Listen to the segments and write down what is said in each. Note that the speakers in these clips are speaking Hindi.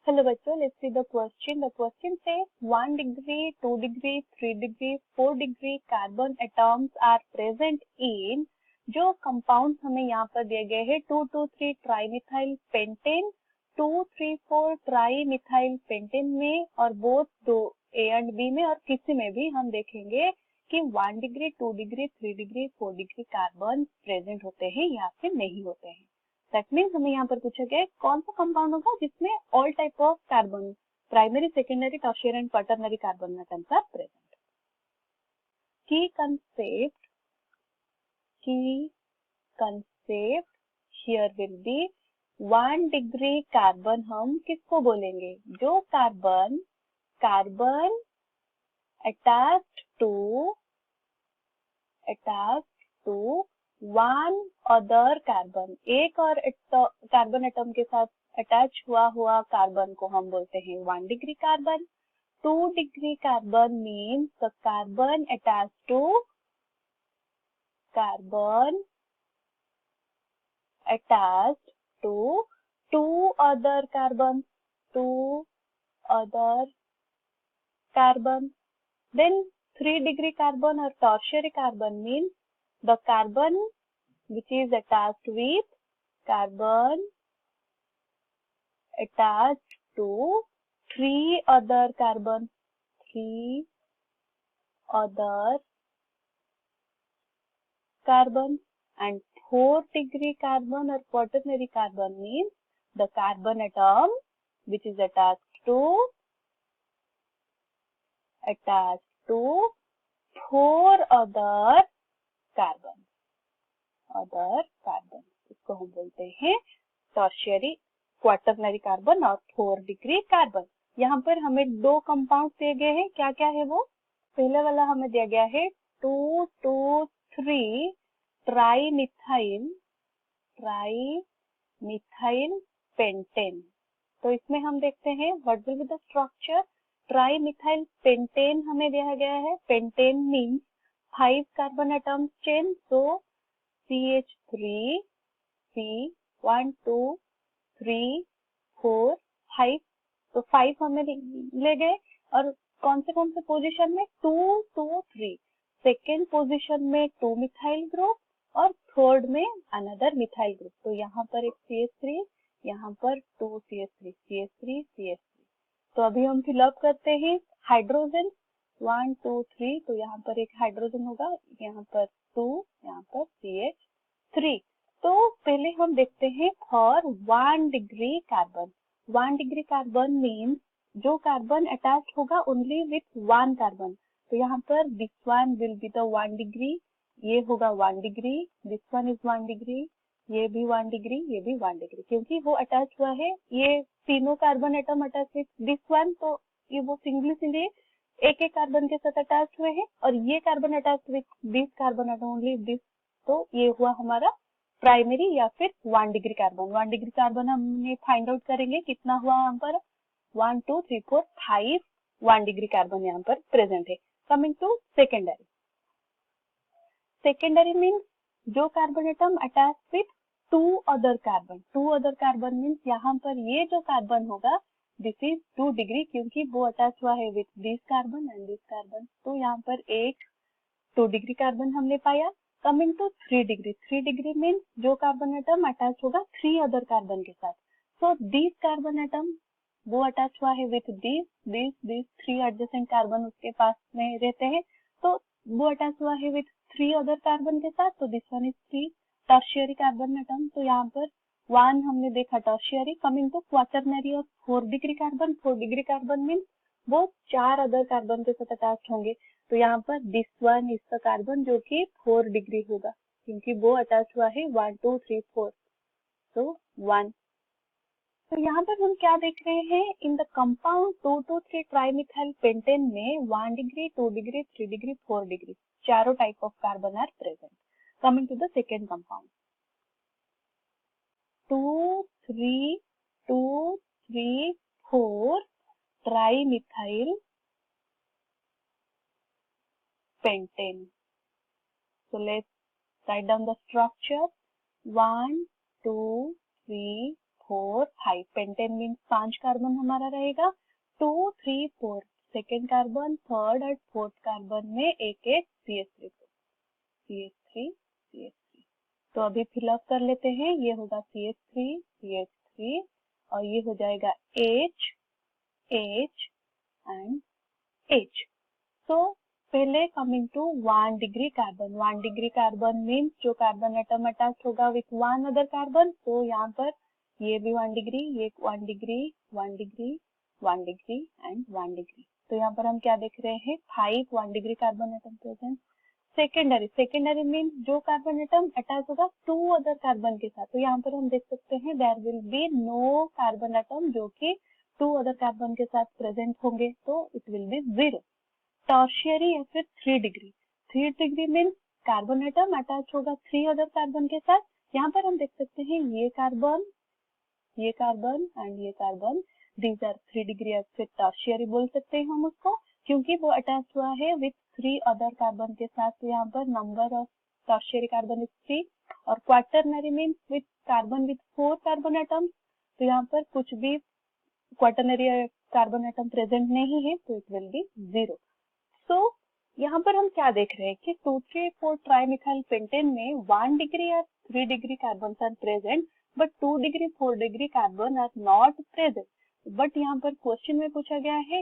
Hello bachcho, let's see the question. The question says 1 degree, 2 degree, 3 degree, 4 degree carbon atoms are present in जो कंपाउंड हमें यहाँ पर दिए गए हैं 2,2,3 ट्राईमिथाइल पेंटेन, 2,3,4 ट्राईमिथाइल पेंटेन में और बोथ दो ए एंड बी में और किसी में भी हम देखेंगे कि 1 degree, 2 degree, 3 degree, 4 degree carbon present होते हैं या फिर नहीं होते हैं. दैट मीन्स हमें यहाँ पर पूछा गया कौन सा कंपाउंड होगा जिसमें all type of carbon primary, secondary, tertiary and quaternary carbon atoms are present. Key concept here will be 1 degree carbon हम किसको बोलेंगे? जो carbon attached to one other carbon, एक और कार्बन एटम के साथ अटैच हुआ कार्बन को हम बोलते हैं 1 degree carbon. 2 degree carbon means the carbon attached to two other carbons. Then 3 degree carbon or tertiary carbon means the carbon which is attached with carbon attached to 3 other carbons. And 4 degree carbon or quaternary carbon means the carbon atom which is attached to 4 other carbons. इसको हम बोलते हैं टर्शियरी क्वाटरनरी कार्बन और 4 डिग्री कार्बन. यहाँ पर हमें दो कंपाउंड दिए गए हैं. क्या क्या है वो? पहले वाला हमें दिया गया है 2,2,3 ट्राईमिथाइल पेंटेन. तो इसमें हम देखते हैं what will be the structure. Trimethyl pentane हमें दिया गया है. Pentane means 5 carbon atoms chain, so CH3 C 1 2 3 4 5. तो 5 हमें ले गए और कौन से पोजीशन में? 2 2 3. सेकेंड पोजीशन में 2 मिथाइल ग्रुप और थर्ड में अनदर मिथाइल ग्रुप. तो यहाँ पर एक CH3, यहाँ पर 2 CH3, CH3. तो अभी हम फिलअप करते हैं हाइड्रोजन 1 2 3. तो यहाँ पर एक हाइड्रोजन होगा, यहाँ पर 2, यहाँ पर CH3. तो पहले हम देखते हैं for 1 degree carbon. 1 degree carbon means जो कार्बन अटैच होगा ओनली विथ 1 कार्बन. तो यहाँ पर this one will be the 1 degree, ये होगा 1 degree, this one is 1 degree, ये भी 1 डिग्री, ये भी 1 डिग्री, क्योंकि वो अटैच हुआ है. ये तीनों carbon atom attach with this one, तो ये वो सिंगली एक कार्बन के साथ अटैच हुए हैं और ये carbon attach with this carbon atom only this. तो ये हुआ हमारा प्राइमरी या फिर 1 डिग्री कार्बन. 1 डिग्री कार्बन हमने फाइंड आउट करेंगे कितना हुआ यहाँ पर. 1 2 3 4 5 1 डिग्री कार्बन यहाँ पर प्रेजेंट है. कमिंग टू सेकेंडरी मीन्स जो carbon atom attach with 2 other carbon means यहाँ पर ये जो कार्बन होगा दिस इज 2 डिग्री, क्योंकि वो अटैच हुआ है with this carbon and this carbon. तो यहाँ पर एक 2 डिग्री कार्बन हमने पाया. कमिंग टू 3 डिग्री मीन्स जो कार्बन एटम अटैच होगा 3 अदर कार्बन के साथ. सो दिस कार्बन एटम वो अटैच हुआ है विथ दिस 3 एडजेसेंट कार्बन उसके पास में रहते हैं, तो वो अटैच हुआ है विथ 3 अदर कार्बन के साथ. तो this one is 3 tertiary carbon atom. तो यहाँ पर 1 हमने देखा टर्शियरी. कमिंग टू क्वाटरनरी और 4 डिग्री कार्बन मीन्स वो 4 अदर कार्बन के साथ अटैच होंगे. तो यहाँ पर this one is the carbon जो कि 4 डिग्री होगा, क्योंकि वो अटैच हुआ है 1 2 3 4, तो 1. तो यहाँ पर हम क्या देख रहे हैं? In the compound 2,2,3 trimethyl pentane में 1 डिग्री, 2 डिग्री, 3 डिग्री, 4 डिग्री चारों type of carbon are present. Coming to the second compound 2 3 4 trimethyl pentane. So let's write down the structure. 1 2 3 4 5 pentane means 5 carbon हमारा रहेगा, 2 3 4 सेकेंड कार्बन, थर्ड और फोर्थ कार्बन में एक एक CH3 CH3 तो अभी फिलअप कर लेते हैं। ये होगा CH3 और ये हो जाएगा H एंड H। तो पहले coming to 1 degree carbon, 1 degree carbon means जो कार्बन एटम अटैच होगा विथ 1 अदर कार्बन, तो यहाँ पर ये भी 1 डिग्री, ये 1 degree 1 degree 1 degree and 1 degree. तो यहाँ पर हम क्या देख रहे हैं, 5 1 degree carbon atom present. Secondary means जो कार्बन एटम अटैच होगा 2 अदर कार्बन के साथ, तो यहाँ पर हम देख सकते हैं there will be no carbon atom जो कि 2 अदर कार्बन के साथ प्रेजेंट होंगे, तो इट विल बी 0। टर्शियरी या फिर 3 degree means carbon atom attach होगा 3 अदर कार्बन के साथ। यहाँ पर हम देख सकते हैं ये कार्बन एंड ये कार्बन, दीज आर 3 डिग्री या फिर टर्शियरी बोल सकते हैं हम उसको, क्योंकि वो अटैच हुआ है विथ 3 अदर कार्बन के साथ। तो यहाँ पर number of tertiary carbon is 3 और quaternary means with carbon with 4 carbon atoms, तो यहाँ पर कुछ भी क्वाटरनरी कार्बन एटम प्रेजेंट नहीं है, तो इट विल बी 0। तो यहाँ पर हम क्या देख रहे हैं कि 2,3,4 ट्राइमिथाइल पेंटेन में 1 डिग्री या 3 degree carbon are present, but 2 degree 4 degree carbon are not present. But यहाँ पर क्वेश्चन में पूछा गया है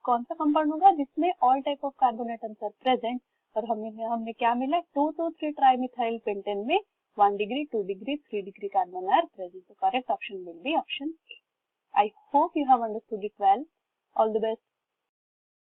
कौन सा कंपाउंड होगा जिसमें all type of carbon atoms are present, और हमें क्या मिला, 2,2,3 ट्राइमिथाइल पेंटेन में 1 degree 2 degree 3 degree carbon are present. So correct option will be option A. I hope you have understood it well. All the best.